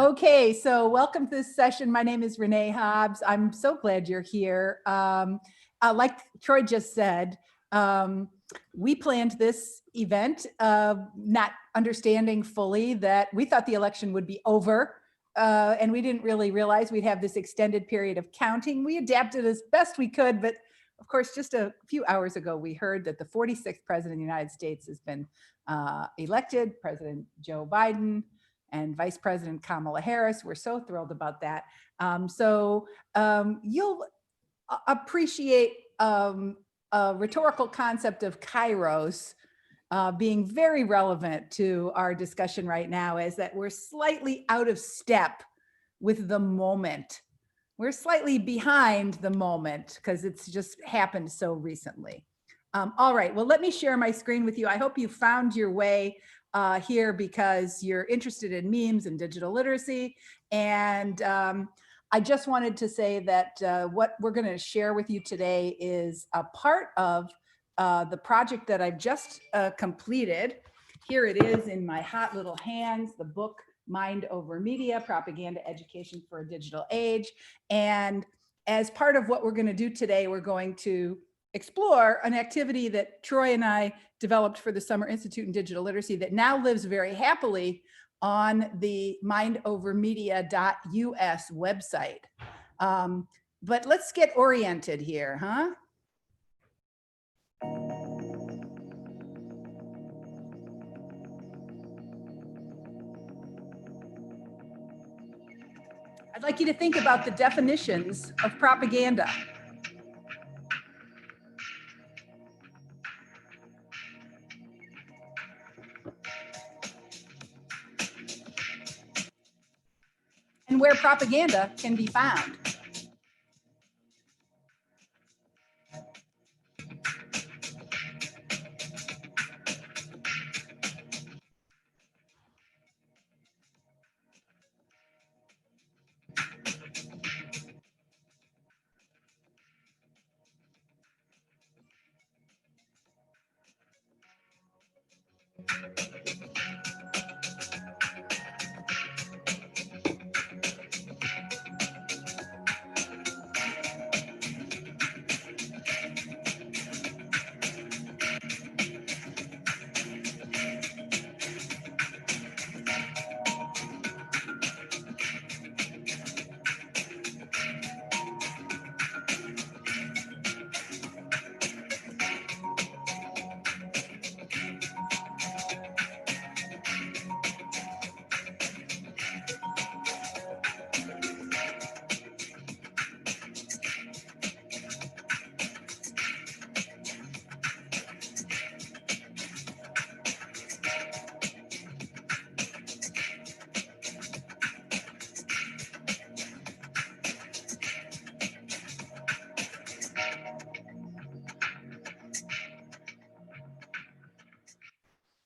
Okay, so welcome to this session. My name is Renee Hobbs. I'm so glad you're here. Like Troy just said, we planned this event not understanding fully that we thought the election would be over, and we didn't really realize we'd have this extended period of counting. We adapted as best we could, but of course, just a few hours ago, we heard that the 46th president of the United States has been elected, President Joe Biden and Vice President Kamala Harris. We're so thrilled about that. You'll appreciate a rhetorical concept of kairos being very relevant to our discussion right now, is that we're slightly out of step with the moment. We're slightly behind the moment because it's just happened so recently. All right, well, let me share my screen with you. I hope you found your way here because you're interested in memes and digital literacy. And I just wanted to say that what we're going to share with you today is a part of the project that I've just completed. Here it is in my hot little hands, the book Mind Over Media, Propaganda Education for a Digital Age. And as part of what we're going to do today, we're going to explore an activity that Troy and I developed for the Summer Institute in Digital Literacy that now lives very happily on the mindovermedia.us website. But let's get oriented here, huh? I'd like you to think about the definitions of propaganda. And where propaganda can be found.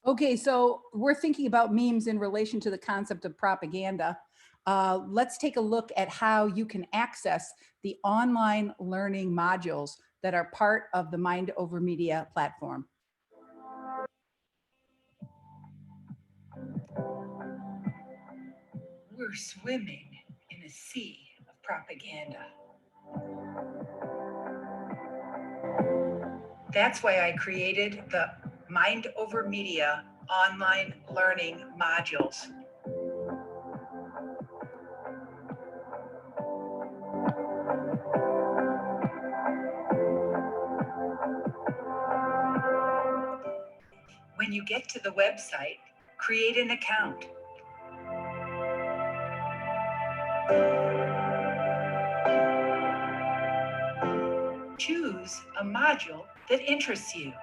Okay, so we're thinking about memes in relation to the concept of propaganda. Let's take a look at how you can access the online learning modules that are part of the Mind Over Media platform. We're swimming in a sea of propaganda. That's why I created the Mind Over Media online learning modules. When you get to the website, create an account. Choose a module that interests you.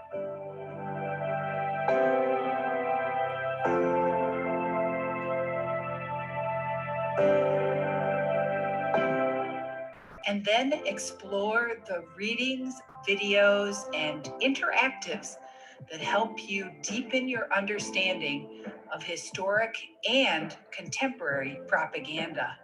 And then explore the readings, videos, and interactives that help you deepen your understanding of historic and contemporary propaganda.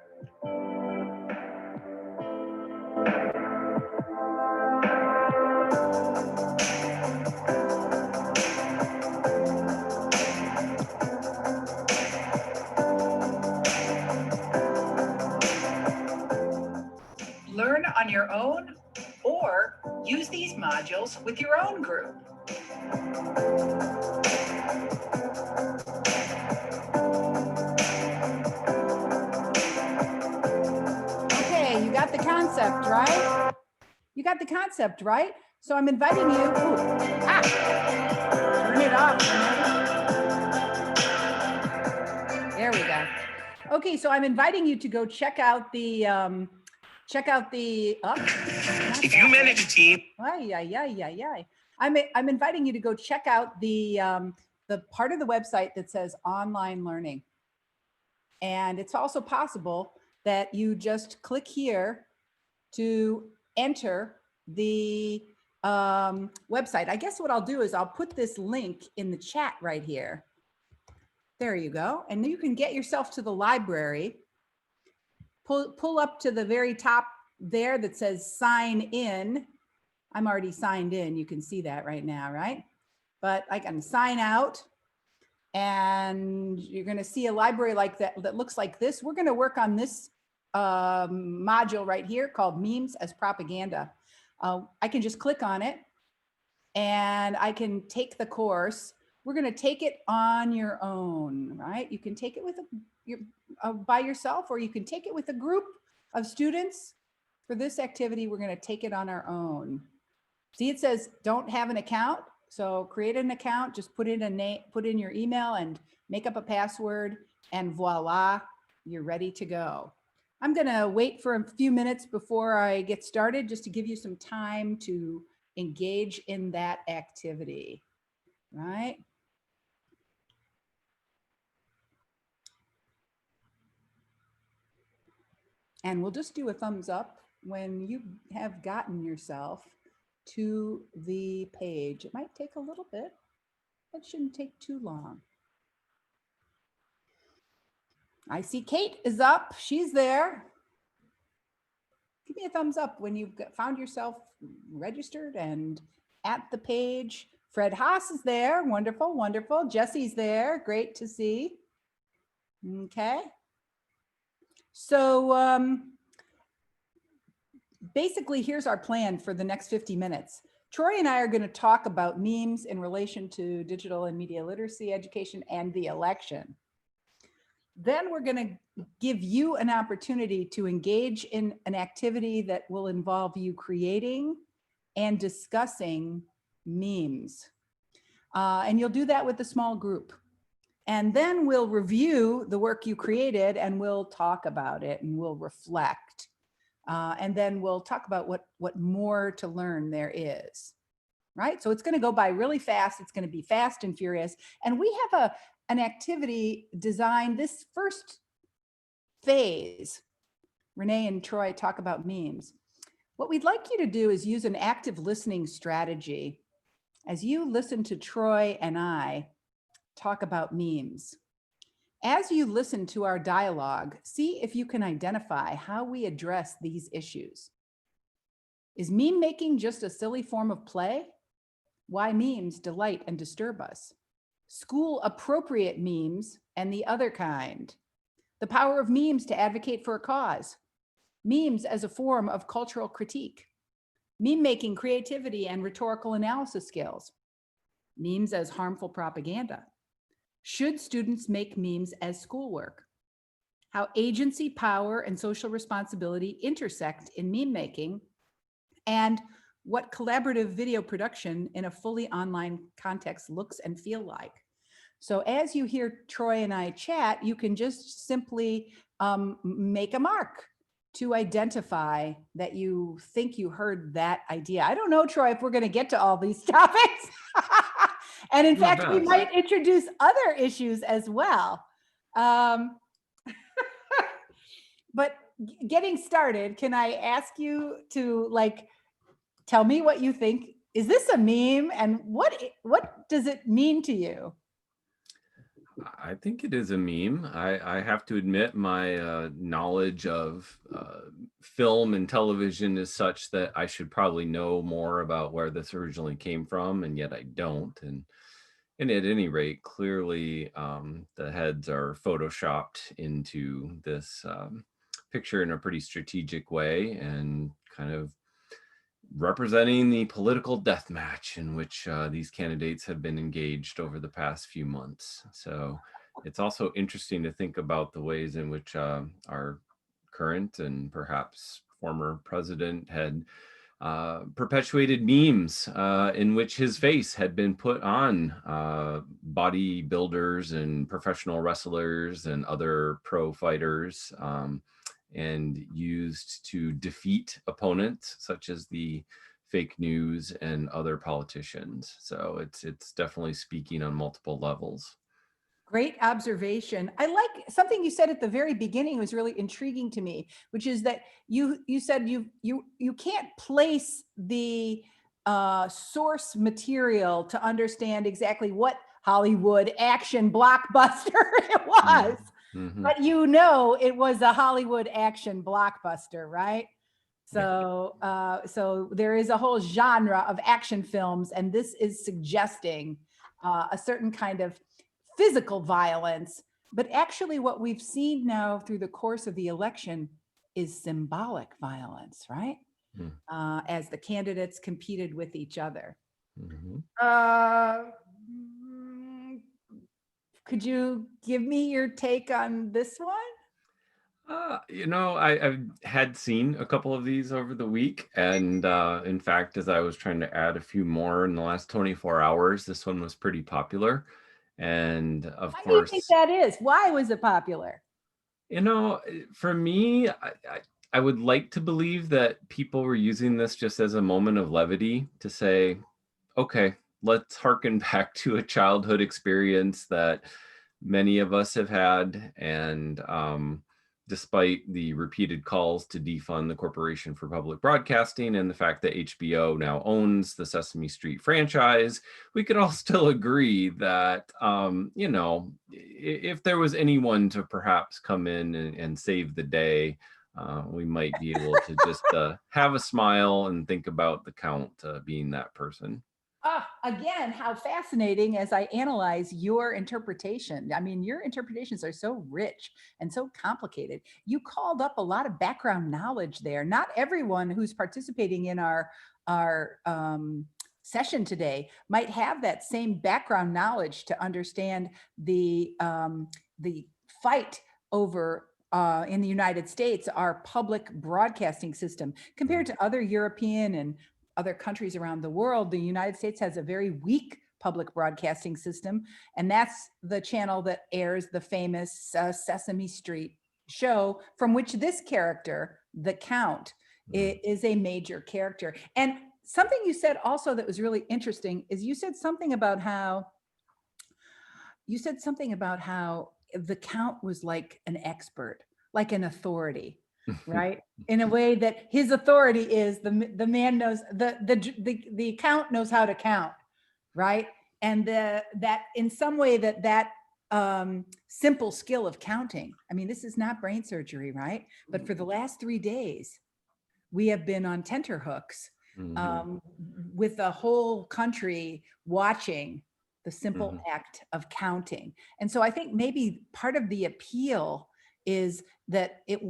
on your own or use these modules with your own group. Okay, you got the concept, right? You got the concept, right? So I'm inviting you. Turn it off. There we go. Okay, so I'm inviting you to go check out the If you manage a team. I'm inviting you to go check out the part of the website that says online learning. And it's also possible that you just click here to enter the website. I guess what I'll do is I'll put this link in the chat right here. There you go. And you can get yourself to the library. Pull up to the very top there that says sign in. I'm already signed in. You can see that right now, right? But I can sign out and you're going to see a library like that looks like this. We're going to work on this module right here called Memes as Propaganda. I can just click on it and I can take the course. We're going to take it on your own, right? You can take it with by yourself, or you can take it with a group of students. For this activity, we're going to take it on our own. See, it says don't have an account. So create an account, just put in a name, put in your email and make up a password, and voila, you're ready to go. I'm going to wait for a few minutes before I get started, just to give you some time to engage in that activity, right? And we'll just do a thumbs up when you have gotten yourself to the page. It might take a little bit. It shouldn't take too long. I see Kate is up. She's there. Give me a thumbs up when you've found yourself registered and at the page. Fred Haas is there. Wonderful, wonderful. Jesse's there. Great to see. Okay. So basically, here's our plan for the next 50 minutes. Troy and I are going to talk about memes in relation to digital and media literacy education and the election. Then we're going to give you an opportunity to engage in an activity that will involve you creating and discussing memes. And you'll do that with a small group. And then we'll review the work you created and we'll talk about it and we'll reflect. And then we'll talk about what more to learn there is, right? So it's going to go by really fast. It's going to be fast and furious. And we have an activity designed. This first phase, Renee and Troy talk about memes. What we'd like you to do is use an active listening strategy as you listen to Troy and I talk about memes. As you listen to our dialogue, see if you can identify how we address these issues. Is meme making just a silly form of play? Why memes delight and disturb us? School appropriate memes and the other kind. The power of memes to advocate for a cause. Memes as a form of cultural critique. Meme making creativity and rhetorical analysis skills. Memes as harmful propaganda. Should students make memes as schoolwork? How agency, power, and social responsibility intersect in meme making, and what collaborative video production in a fully online context looks and feel like. So as you hear Troy and I chat, you can just simply make a mark to identify that you think you heard that idea. I don't know, Troy, if we're going to get to all these topics. And in fact, we might introduce other issues as well. But getting started, can I ask you to tell me what you think? Is this a meme, and what does it mean to you? I think it is a meme. I have to admit my knowledge of film and television is such that I should probably know more about where this originally came from, and yet I don't. And at any rate, clearly the heads are photoshopped into this picture in a pretty strategic way and kind of representing the political death match in which these candidates have been engaged over the past few months. So it's also interesting to think about the ways in which our current and perhaps former president had perpetuated memes in which his face had been put on bodybuilders and professional wrestlers and other pro fighters, and used to defeat opponents such as the fake news and other politicians. So it's definitely speaking on multiple levels. Great observation. I like something you said at the very beginning was really intriguing to me, which is that you said you can't place the source material to understand exactly what Hollywood action blockbuster it was, Mhm. but you know it was a Hollywood action blockbuster, right? Yeah. So there is a whole genre of action films, and this is suggesting a certain kind of physical violence. But actually, what we've seen now through the course of the election is symbolic violence, right? Mm. As the candidates competed with each other. Mhm. Mm, could you give me your take on this one? I've had seen a couple of these over the week, and in fact, as I was trying to add a few more in the last 24 hours, this one was pretty popular. And of Why do you think course, that is? Why was it popular? for me, I would like to believe that people were using this just as a moment of levity to say, okay, let's harken back to a childhood experience that many of us have had. And despite the repeated calls to defund the Corporation for Public Broadcasting and the fact that HBO now owns the Sesame Street franchise, we could all still agree that, if there was anyone to perhaps come in and save the day, we might be able to just have a smile and think about the Count being that person. Again, how fascinating as I analyze your interpretation. I mean, your interpretations are so rich and so complicated. You called up a lot of background knowledge there. Not everyone who's participating in our session today might have that same background knowledge to understand the fight over in the United States, our public broadcasting system compared to other European and other countries around the world. The United States has a very weak public broadcasting system, and that's the channel that airs the famous Sesame Street show, from which this character, the Count, is a major character. And something you said also that was really interesting is you said something about how the Count was like an expert, like an authority, right? In a way that his authority is the man knows the Count knows how to count, right? And that in some way that simple skill of counting. I mean, this is not brain surgery, right? But for the last 3 days, we have been on tenterhooks Mhm. with the whole country watching the simple Mhm. act of counting. And so I think maybe part of the appeal is that it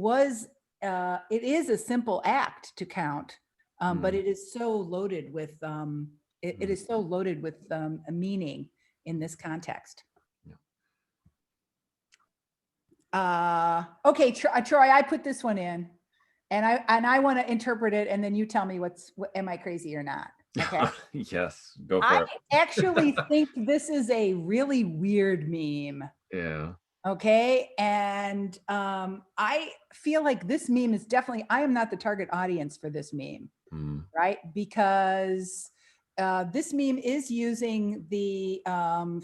is a simple act to count, but Mhm. it is so loaded with it Mhm. is so loaded with a meaning in this context. Yeah. Okay, Troy, I put this one in, and I want to interpret it, and then you tell me am I crazy or not? Okay. Yes, go I for it. actually think this is a really weird meme. Yeah. Okay. And I feel like this meme is definitely, I am not the target audience for this meme, Mm. right? Because this meme is using the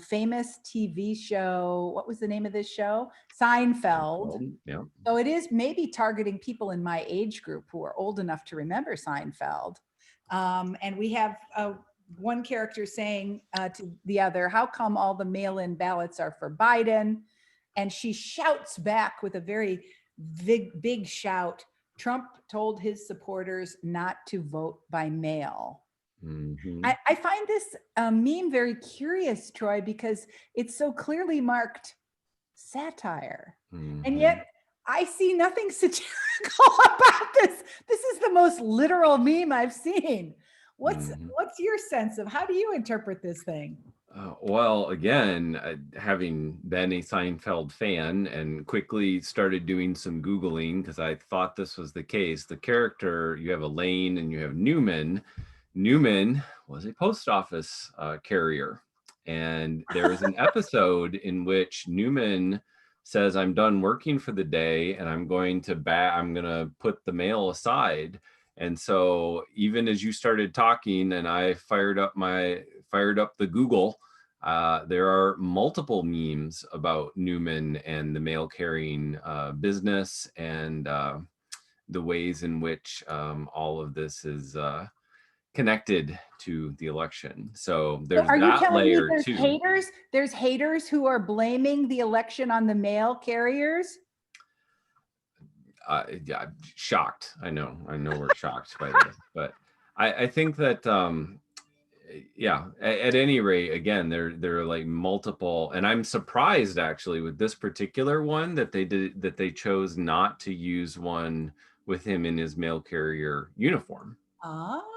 famous TV show. What was the name of this show? Seinfeld. Well, yeah. So it is maybe targeting people in my age group who are old enough to remember Seinfeld. And we have one character saying to the other, how come all the mail-in ballots are for Biden? And she shouts back with a very big shout, Trump told his supporters not to vote by mail. Mhm. I find this meme very curious, Troy, because it's so clearly marked satire. And Mhm. yet I see nothing about this. This is the most literal meme I've seen. Mhm. What's your sense of how do you interpret this thing? Well, again, having been a Seinfeld fan and quickly started doing some Googling because I thought this was the case. The character, you have Elaine and you have Newman. Newman was a post office carrier. And there is an episode in which Newman says, I'm done working for the day and I'm going to put the mail aside. And so even as you started talking and I fired up the Google, there are multiple memes about Newman and the mail carrying business and the ways in which all of this is connected to the election. So So there's are you that telling me layer there's too. haters? There's haters who are blaming the election on the mail carriers? Yeah, shocked. I know we're shocked by this, but I think that yeah, at any rate, again, there are like multiple, and I'm surprised actually with this particular one that they chose not to use one with him in his mail carrier uniform. Oh,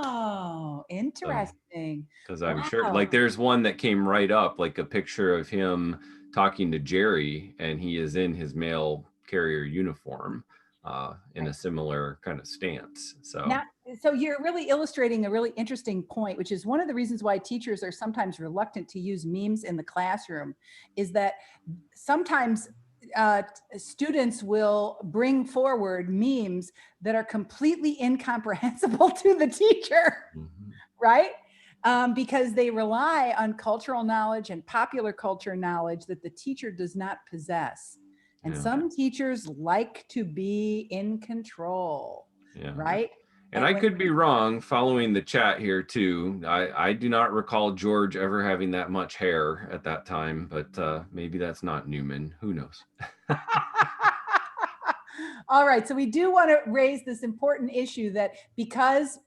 So, interesting. because I'm sure Wow. like there's one that came right up, like a picture of him talking to Jerry, and he is in his mail carrier uniform in a similar kind of stance. So Now, so you're really illustrating a really interesting point, which is one of the reasons why teachers are sometimes reluctant to use memes in the classroom, is that sometimes students will bring forward memes that are completely incomprehensible to the teacher, mhm. right? Because they rely on cultural knowledge and popular culture knowledge that the teacher does not possess. And Yeah, some teachers like to be in control, yeah. right? And And I when could be wrong following the chat here too. I do not recall George ever having that much hair at that time, but maybe that's not Newman. Who knows? all right, so we do want to raise this important issue that because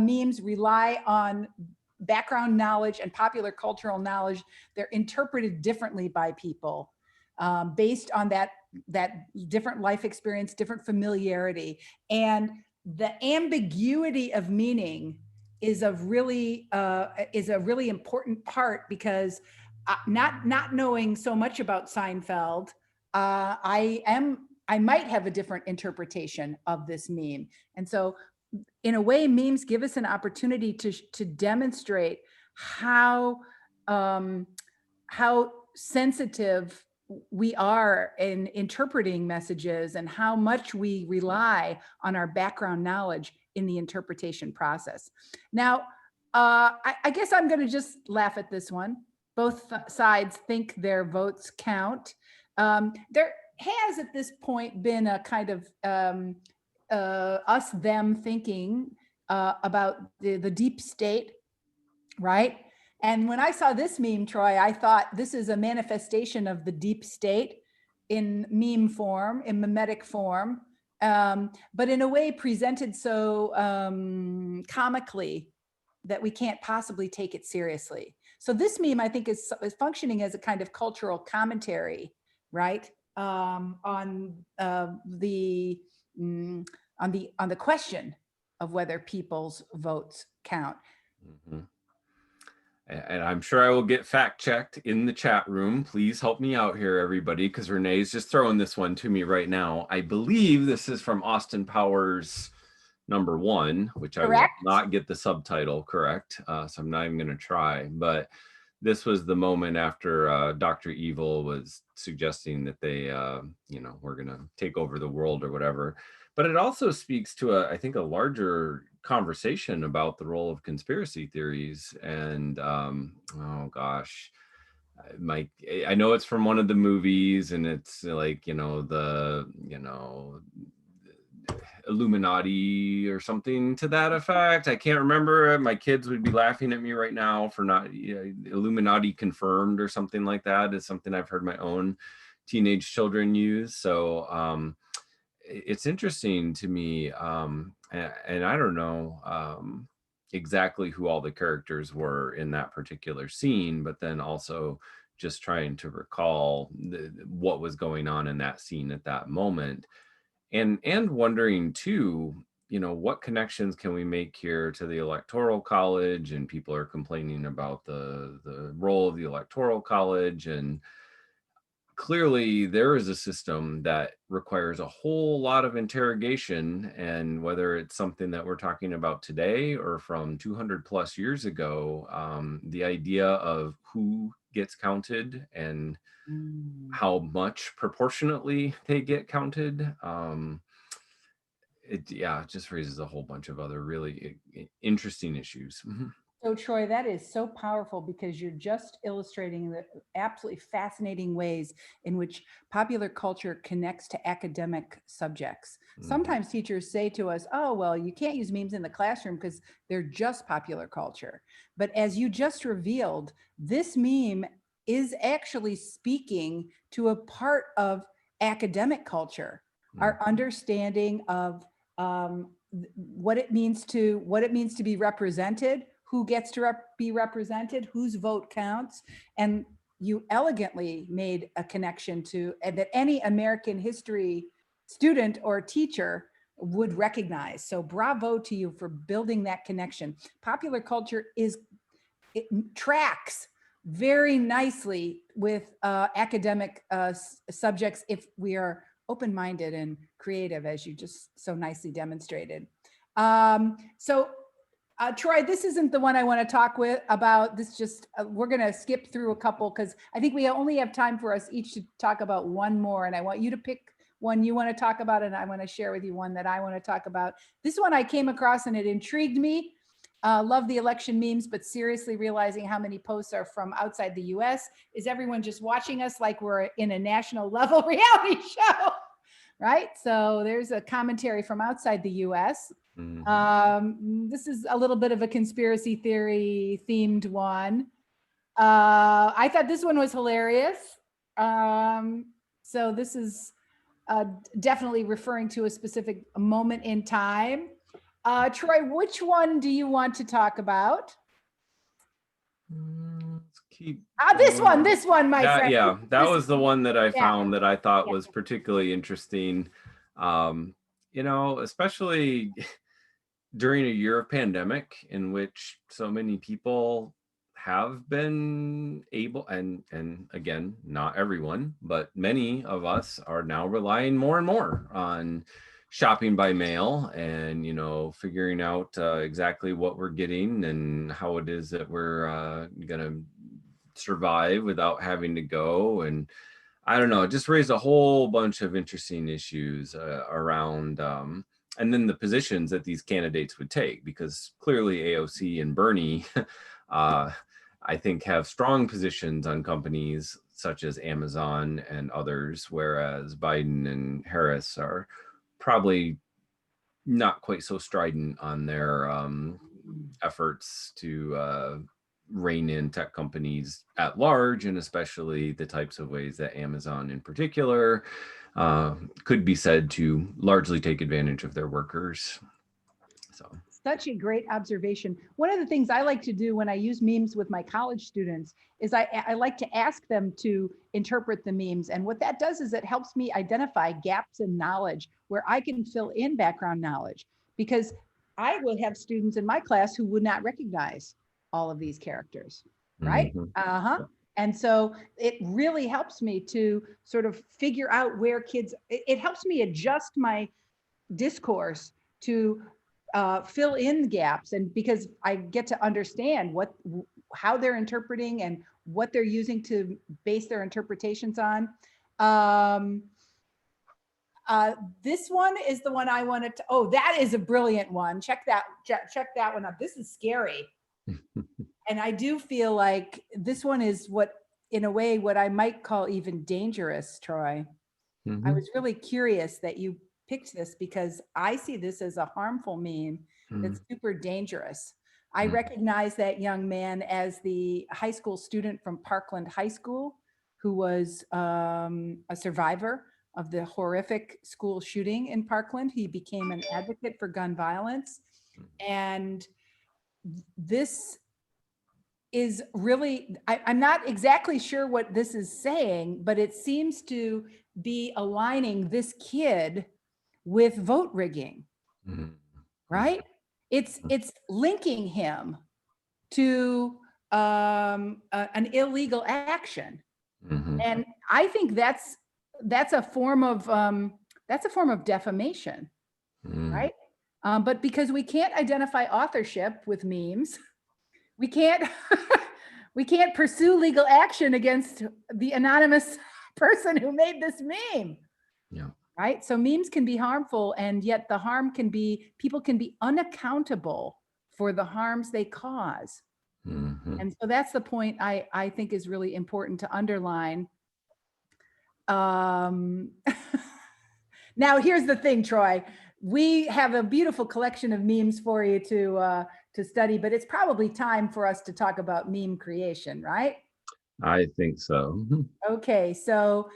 memes rely on background knowledge and popular cultural knowledge, they're interpreted differently by people based on that different life experience, different familiarity, and the ambiguity of meaning is a really important part because not knowing so much about Seinfeld, I might have a different interpretation of this meme. And so in a way, memes give us an opportunity to demonstrate how um, how sensitive we are in interpreting messages and how much we rely on our background knowledge in the interpretation process. Now, I guess I'm going to just laugh at this one. Both sides think their votes count. There has at this point been a kind of us them thinking about the deep state, right? And when I saw this meme, Troy, I thought this is a manifestation of the deep state in meme form, in mimetic form, but in a way presented so comically that we can't possibly take it seriously. So this meme, I think, is functioning as a kind of cultural commentary, right, on mm, on the question of whether people's votes count. Mhm. And I'm sure I will get fact checked in the chat room. Please help me out here, everybody, because Renee's just throwing this one to me right now. I believe this is from Austin Powers #1, which I will Correct? not get the subtitle correct. So I'm not even going to try. But this was the moment after Dr. Evil was suggesting that they, were going to take over the world or whatever. But it also speaks to I think, a larger conversation about the role of conspiracy theories. And oh gosh, Mike, I know it's from one of the movies, and it's like Illuminati or something to that effect. I can't remember. My kids would be laughing at me right now for not Illuminati confirmed or something like that. Is something I've heard my own teenage children use. So it's interesting to me, and I don't know exactly who all the characters were in that particular scene, but then also just trying to recall what was going on in that scene at that moment. and wondering too, what connections can we make here to the Electoral College? And people are complaining about the role of the Electoral College, and clearly there is a system that requires a whole lot of interrogation. And whether it's something that we're talking about today or from 200 plus years ago, the idea of who gets counted and Mm. how much proportionately they get counted, it just raises a whole bunch of other really interesting issues. Mhm. So Troy, that is so powerful because you're just illustrating the absolutely fascinating ways in which popular culture connects to academic subjects. Mhm. Sometimes teachers say to us, oh, well, you can't use memes in the classroom because they're just popular culture. But as you just revealed, this meme is actually speaking to a part of academic culture, our understanding of what it means to be represented, who gets to be represented, whose vote counts. And you elegantly made a connection to that any American history student or teacher would recognize. So bravo to you for building that connection. Popular culture it tracks very nicely with academic subjects if we are open-minded and creative, as you just so nicely demonstrated. So Troy, this isn't the one I want to talk about. This just, we're going to skip through a couple because I think we only have time for us each to talk about one more. And I want you to pick one you want to talk about, and I want to share with you one that I want to talk about. This one I came across and it intrigued me. Love the election memes, but seriously realizing how many posts are from outside the US. Is everyone just watching us like we're in a national level reality show? Right? So there's a commentary from outside the US. This is a little bit of a conspiracy theory themed one. I thought this one was hilarious. So this is definitely referring to a specific moment in time. Troy, which one do you want to talk about? Let's keep This going. one, my friend. Yeah, that was the one that I Yeah. found that I thought Yeah. was particularly interesting. Especially during a year of pandemic in which so many people have been able, and again, not everyone, but many of us are now relying more and more on shopping by mail and figuring out exactly what we're getting and how it is that we're gonna survive without having to go. And I don't know, it just raised a whole bunch of interesting issues around and then the positions that these candidates would take, because clearly AOC and Bernie I think have strong positions on companies such as Amazon and others, whereas Biden and Harris are probably not quite so strident on their efforts to rein in tech companies at large, and especially the types of ways that Amazon in particular could be said to largely take advantage of their workers. So Such a great observation. One of the things I like to do when I use memes with my college students is I like to ask them to interpret the memes. And what that does is it helps me identify gaps in knowledge where I can fill in background knowledge, because I will have students in my class who would not recognize all of these characters, right? And so it really helps me to sort of figure out where kids, it helps me adjust my discourse to fill in gaps, and because I get to understand how they're interpreting and what they're using to base their interpretations on. This one is the one I wanted to. Oh, that is a brilliant one. Check that one out. This is scary, and I do feel like this one is in a way, what I might call even dangerous. Troy, I was really curious that you picked this because I see this as a harmful meme that's super dangerous. I recognize that young man as the high school student from Parkland High School who was a survivor of the horrific school shooting in Parkland. He became an advocate for gun violence. And this is really, I'm not exactly sure what this is saying, but it seems to be aligning this kid with vote rigging, Mhm. right? It's linking him to an illegal action. Mhm. And I think that's a form of defamation, Mhm. right? But because we can't identify authorship with memes, we can't we can't pursue legal action against the anonymous person who made this meme, Yeah. right? So memes can be harmful, and yet the harm can be, people can be unaccountable for the harms they cause. Mhm. And so that's the point I think is really important to underline. Um, now, here's the thing, Troy. We have a beautiful collection of memes for you to study, but it's probably time for us to talk about meme creation, right? I think so. Mhm. Okay, so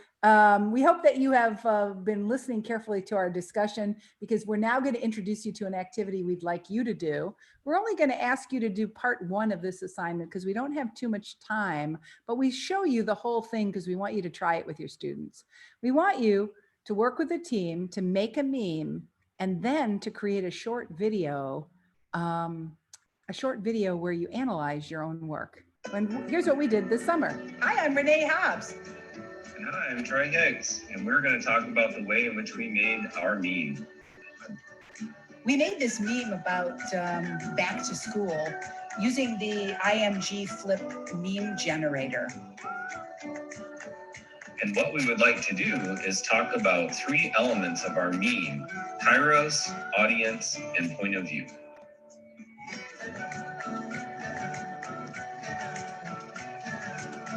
we hope that you have been listening carefully to our discussion, because we're now going to introduce you to an activity we'd like you to do. We're only going to ask you to do part 1 of this assignment because we don't have too much time, but we show you the whole thing because we want you to try it with your students. We want you to work with a team to make a meme and then to create a short video where you analyze your own work. And here's what we did this summer. Hi, I'm Renee Hobbs. And hi, I'm Troy Higgs, and we're going to talk about the way in which we made our meme. We made this meme about back to school using the IMG Flip meme generator. And what we would like to do is talk about 3 elements of our meme: Kairos, audience, and point of view.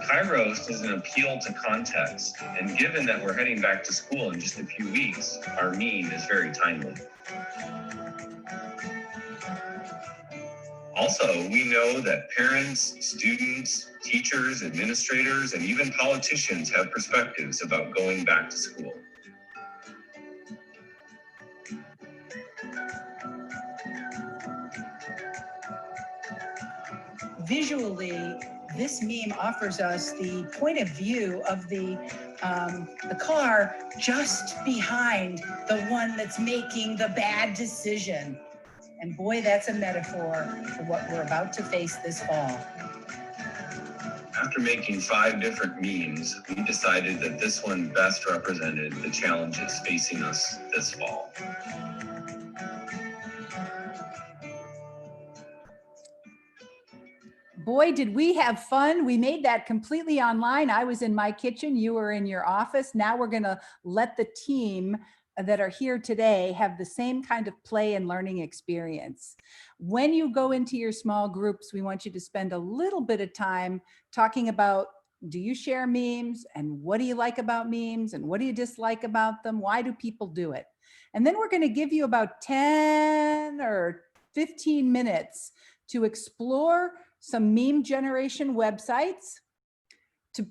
Kairos is an appeal to context, and given that we're heading back to school in just a few weeks, our meme is very timely. Also, we know that parents, students, teachers, administrators, and even politicians have perspectives about going back to school. Visually, this meme offers us the point of view of the car just behind the one that's making the bad decision. And boy, that's a metaphor for what we're about to face this fall. After making 5 different memes, we decided that this one best represented the challenges facing us this fall. Boy, did we have fun. We made that completely online. I was in my kitchen, you were in your office. Now we're going to let the team that are here today have the same kind of play and learning experience. When you go into your small groups, we want you to spend a little bit of time talking about, do you share memes, and what do you like about memes, and what do you dislike about them? Why do people do it? And then we're going to give you about 10 or 15 minutes to explore some meme generation websites, to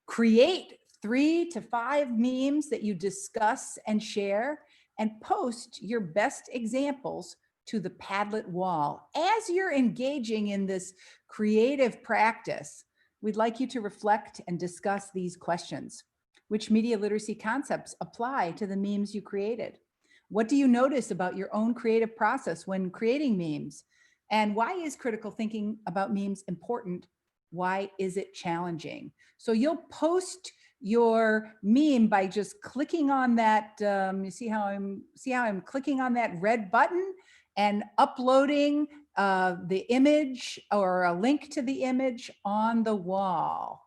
create 3 to 5 memes that you discuss and share, and post your best examples to the Padlet wall. As you're engaging in this creative practice, we'd like you to reflect and discuss these questions. Which media literacy concepts apply to the memes you created? What do you notice about your own creative process when creating memes? And why is critical thinking about memes important? Why is it challenging? So you'll post your meme by just clicking on that. You see how I'm clicking on that red button and uploading the image or a link to the image on the wall.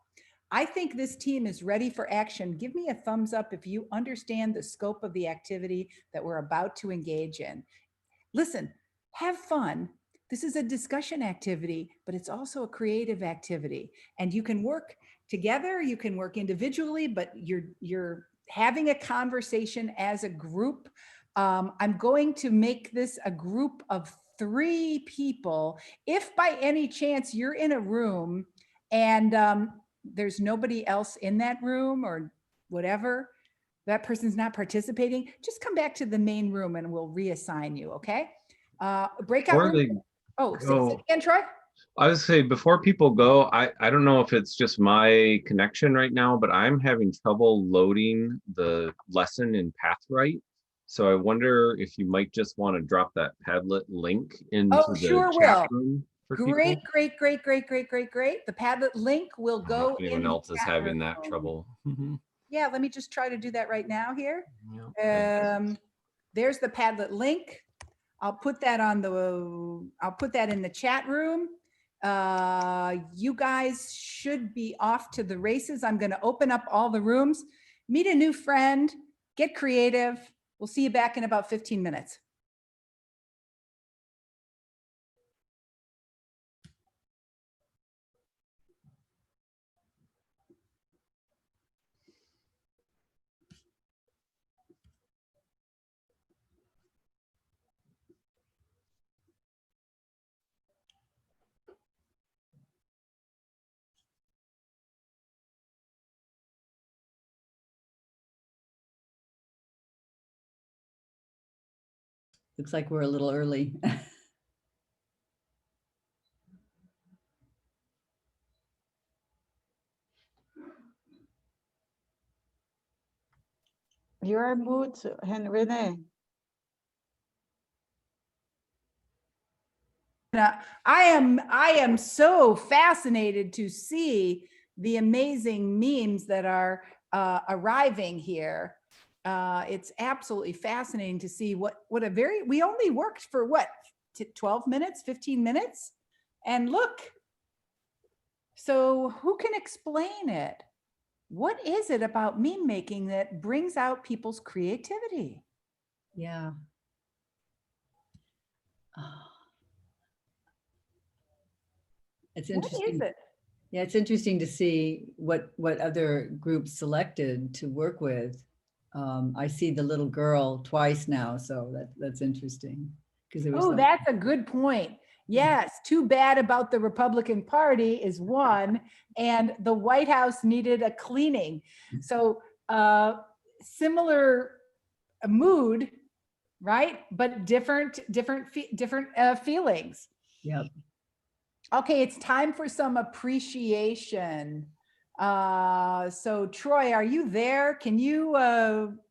I think this team is ready for action. Give me a thumbs up if you understand the scope of the activity that we're about to engage in. Listen, have fun. This is a discussion activity, but it's also a creative activity. And you can work together, you can work individually, but you're having a conversation as a group. I'm going to make this a group of 3 people. If by any chance you're in a room and there's nobody else in that room or whatever, that person's not participating, just come back to the main room and we'll reassign you, okay? Breakout Before room. they Oh, say go, it again, Troy. I would say before people go, I don't know if it's just my connection right now, but I'm having trouble loading the lesson in Pathwrite. So I wonder if you might just want to drop that Padlet link into Oh, the sure chat will. room for Great, people. great, great, great, great, great, great. The Padlet link will I don't know go if anyone in the else is chat having that room. trouble. Yeah, let me just try to do that right now here. Yeah, thanks. There's the Padlet link. I'll put that in the chat room. You guys should be off to the races. I'm going to open up all the rooms, meet a new friend, get creative. We'll see you back in about 15 minutes. Looks like we're a little early. You're on mute, Renee. I am so fascinated to see the amazing memes that are arriving here. It's absolutely fascinating to see we only worked for what, 12 minutes, 15 minutes? And look, so who can explain it? What is it about meme making that brings out people's creativity? Yeah. Oh. It's What is interesting. it? Yeah, it's interesting to see what other groups selected to work with. I see the little girl twice now, so that's interesting because there was Oh, that's a good point. Yes, too bad about the Republican Party is one, and the White House needed a cleaning. So similar mood, right? But different feelings. Yep. Okay, it's time for some appreciation. So Troy, are you there? Can you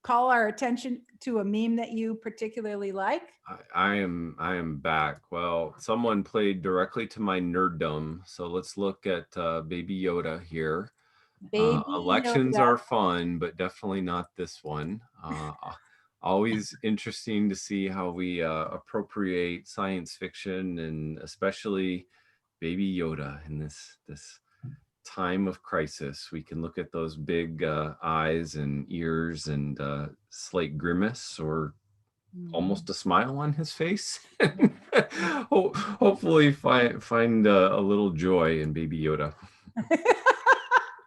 call our attention to a meme that you particularly like? I am back. Well, someone played directly to my nerddom. So let's look at Baby Yoda here. Baby Elections Yoda. are fun, but definitely not this one. Always interesting to see how we appropriate science fiction, and especially Baby Yoda in this time of crisis. We can look at those big eyes and ears and slight grimace or almost a smile on his face. Hopefully find a little joy in Baby Yoda.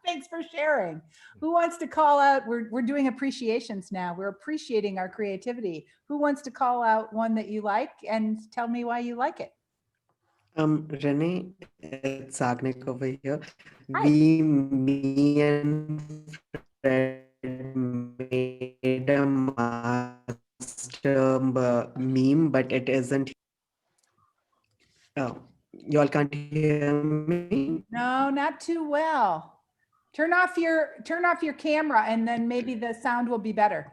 Thanks for sharing. Who wants to call out? We're doing appreciations now. We're appreciating our creativity. Who wants to call out one that you like and tell me why you like it? Renee, it's Agnik over here. Hi. Me and Fred made a master meme, but it isn't. Oh, you all can't hear me? No, not too well. Turn off your camera and then maybe the sound will be better.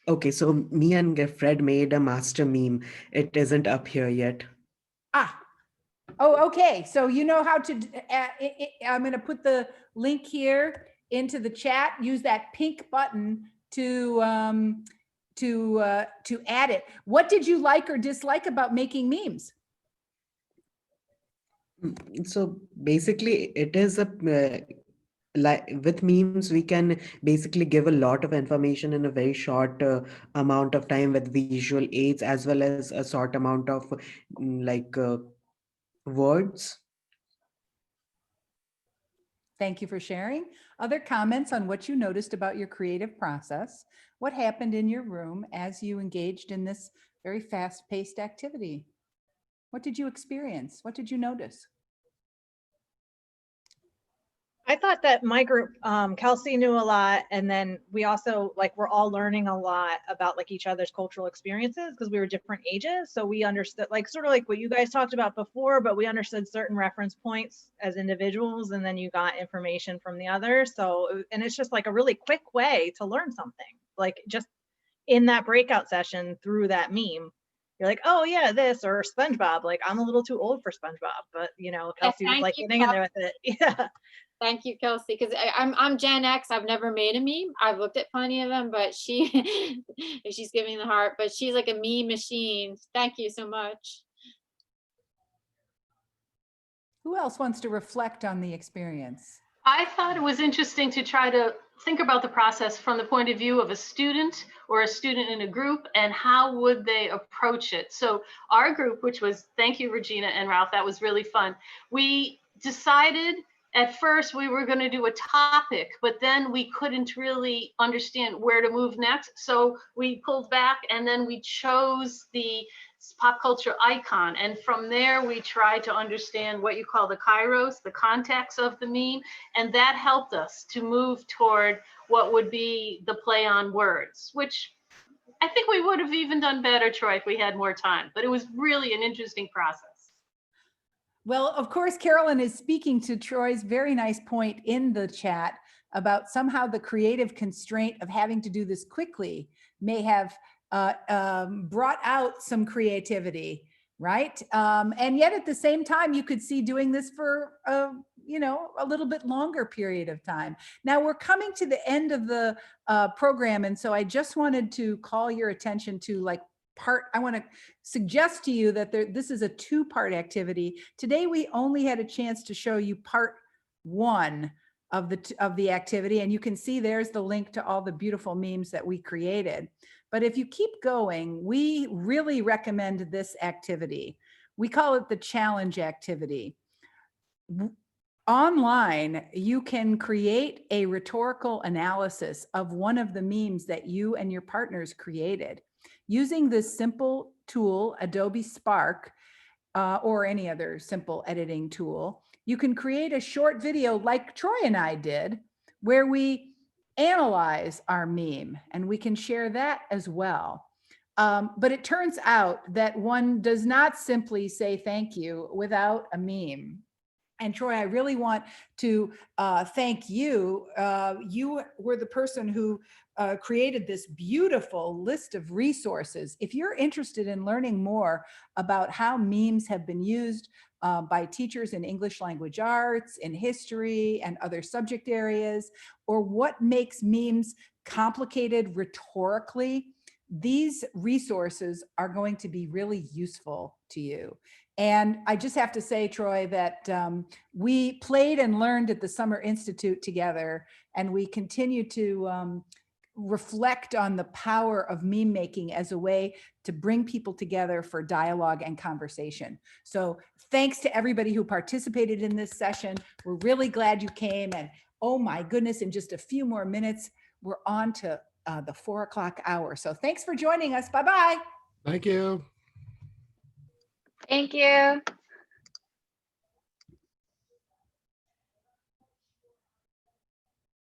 Okay, so me and Fred made a master meme. It isn't up here yet. Ah, oh, okay. So you know how to, I'm going to put the link here into the chat. Use that pink button to add it. What did you like or dislike about making memes? So basically, it is a like with memes, we can basically give a lot of information in a very short amount of time with visual aids, as well as a short amount of words. Thank you for sharing. Other comments on what you noticed about your creative process? What happened in your room as you engaged in this very fast-paced activity? What did you experience? What did you notice? I thought that my group, Kelsey knew a lot, and then we also we're all learning a lot about each other's cultural experiences because we were different ages. So we understood sort of what you guys talked about before, but we understood certain reference points as individuals, and then you got information from the others. So, and it's just a really quick way to learn something. Just in that breakout session through that meme. You're like, oh yeah, this, or SpongeBob. Like, I'm a little too old for SpongeBob, but you know, Kelsey was thank like you, getting in there with it. Yeah. Thank you, Kelsey, because I'm Gen X. I've never made a meme. I've looked at plenty of them, but she's giving the heart, but she's like a meme machine. Thank you so much. Who else wants to reflect on the experience? I thought it was interesting to try to think about the process from the point of view of a student or a student in a group, and how would they approach it. So our group, which was, thank you, Regina and Ralph, that was really fun. We decided at first we were going to do a topic, but then we couldn't really understand where to move next. So we pulled back, and then we chose the pop culture icon. And from there, we tried to understand what you call the kairos, the context of the meme. And that helped us to move toward what would be the play on words, which I think we would have even done better, Troy, if we had more time. But it was really an interesting process. Well, of course, Carolyn is speaking to Troy's very nice point in the chat about somehow the creative constraint of having to do this quickly may have brought out some creativity, right? And yet at the same time, you could see doing this for you know, a little bit longer period of time. Now we're coming to the end of the program, and so I just wanted to call your attention to like I want to suggest to you that this is a two-part activity. Today we only had a chance to show you part one of the activity, and you can see there's the link to all the beautiful memes that we created. But if you keep going, we really recommend this activity. We call it the challenge activity. Online, you can create a rhetorical analysis of one of the memes that you and your partners created. Using this simple tool, Adobe Spark, or any other simple editing tool, you can create a short video like Troy and I did, where we analyze our meme, and we can share that as well. But it turns out that one does not simply say thank you without a meme. And Troy, I really want to thank you. You were the person who created this beautiful list of resources. If you're interested in learning more about how memes have been used by teachers in English language arts, in history, and other subject areas, or what makes memes complicated rhetorically, these resources are going to be really useful to you. And I just have to say, Troy, that we played and learned at the Summer Institute together, and we continue to reflect on the power of meme making as a way to bring people together for dialogue and conversation. So thanks to everybody who participated in this session. We're really glad you came. And oh my goodness, in just a few more minutes, we're on to the 4 o'clock hour. So thanks for joining us. Bye-bye. Thank you. Thank you.